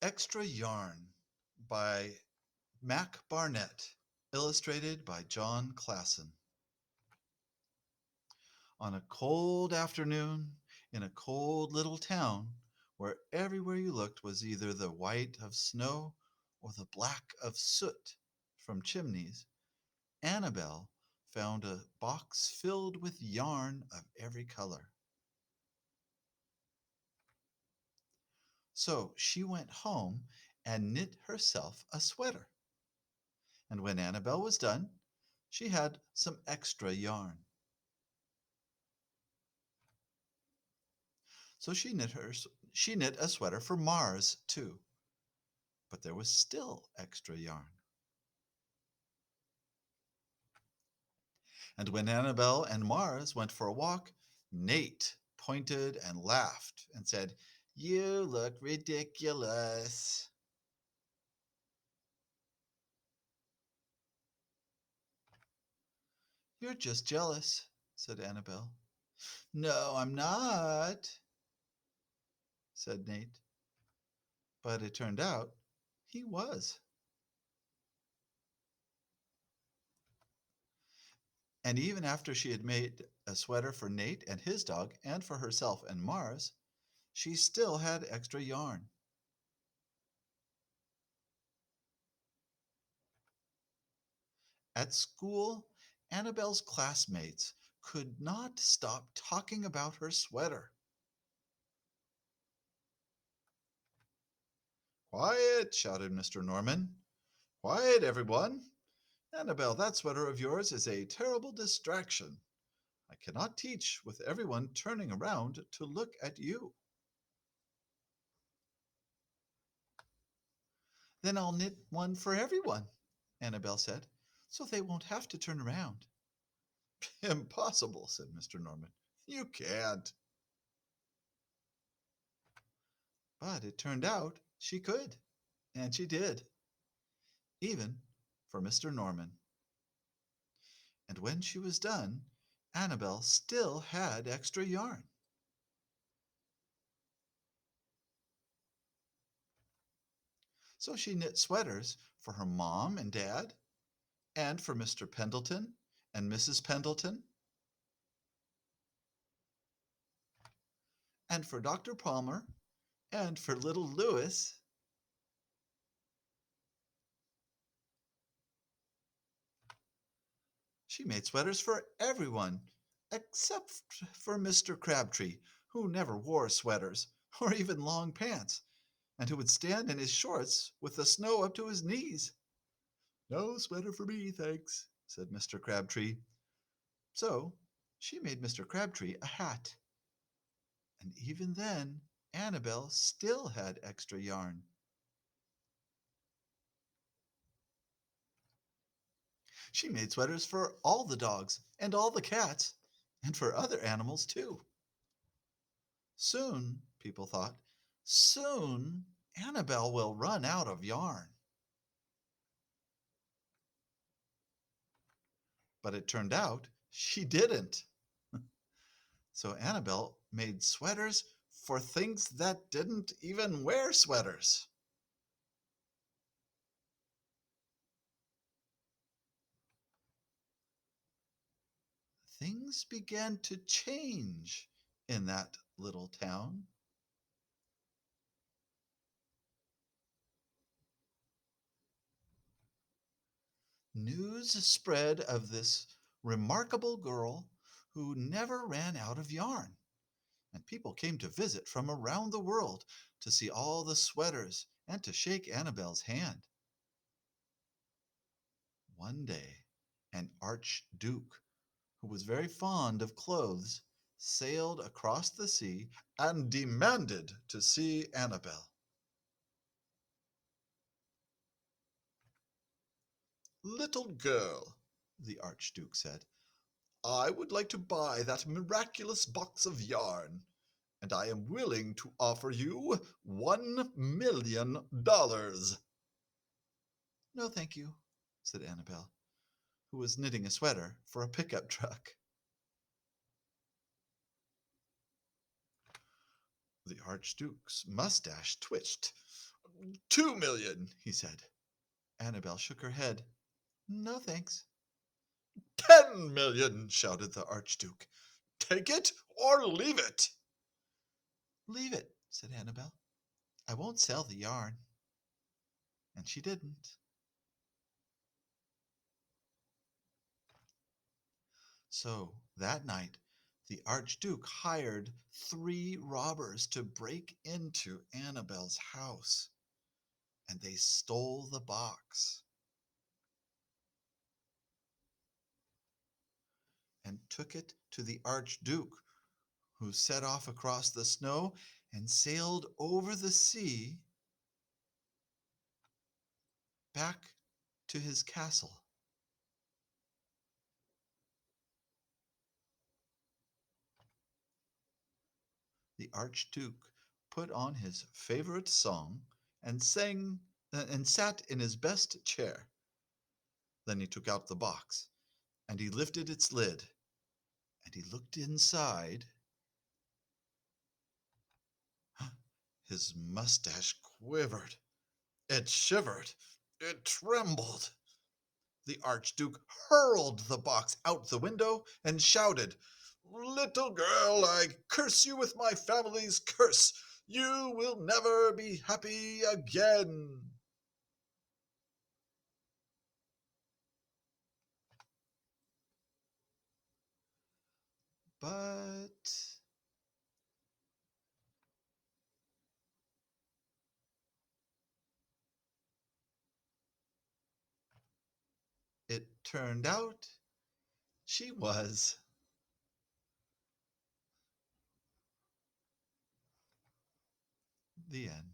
Extra Yarn by Mac Barnett, illustrated by John Classen. On a cold afternoon in a cold little town where everywhere you looked was either the white of snow or the black of soot from chimneys, Annabel found a box filled with yarn of every color. So she went home and knit herself a sweater. And when Annabel was done, she had some extra yarn. So she knit a sweater for Mars too. But there was still extra yarn. And when Annabel and Mars went for a walk, Nate pointed and laughed and said, "You look ridiculous." "You're just jealous," said Annabel. "No, I'm not," said Nate. But it turned out he was. And even after she had made a sweater for Nate and his dog and for herself and Mars, she still had extra yarn. At school, Annabelle's classmates could not stop talking about her sweater. "Quiet!" shouted Mr. Norman. "Quiet, everyone! Annabelle, that sweater of yours is a terrible distraction. I cannot teach with everyone turning around to look at you." "Then I'll knit one for everyone," Annabelle said, "so they won't have to turn around." "Impossible," said Mr. Norman. "You can't." But it turned out she could, and she did, even for Mr. Norman. And when she was done, Annabel still had extra yarn. So she knit sweaters for her mom and dad, and for Mr. Pendleton and Mrs. Pendleton, and for Dr. Palmer, and for little Louis. She made sweaters for everyone except for Mr. Crabtree, who never wore sweaters or even long pants, and who would stand in his shorts with the snow up to his knees. "No sweater for me, thanks," said Mr. Crabtree. So she made Mr. Crabtree a hat. And even then, Annabel still had extra yarn. She made sweaters for all the dogs and all the cats, and for other animals too. Soon, people thought, soon Annabel will run out of yarn. But it turned out she didn't. So Annabel made sweaters for things that didn't even wear sweaters. Things began to change in that little town. News spread of this remarkable girl who never ran out of yarn, and people came to visit from around the world to see all the sweaters and to shake Annabel's hand. One day, an archduke, who was very fond of clothes, sailed across the sea and demanded to see Annabel. "Little girl," the archduke said, "I would like to buy that miraculous box of yarn, and I am willing to offer you $1,000,000. "No, thank you," said Annabel, who was knitting a sweater for a pickup truck. The archduke's mustache twitched. 2 million, he said. Annabel shook her head. No, thanks. 10 million, shouted the Archduke. Take it or leave it. Leave it, said Annabel. I won't sell the yarn. And she didn't. So that night, the Archduke hired 3 robbers to break into Annabel's house, and they stole the box and took it to the Archduke, who set off across the snow and sailed over the sea back to his castle. The Archduke put on his favorite song and sang and sat in his best chair. Then he took out the box and he lifted its lid and he looked inside. His mustache quivered. It shivered. It trembled. The Archduke hurled the box out the window and shouted, Little girl, I curse you with my family's curse. You will never be happy again. But it turned out she was. The end.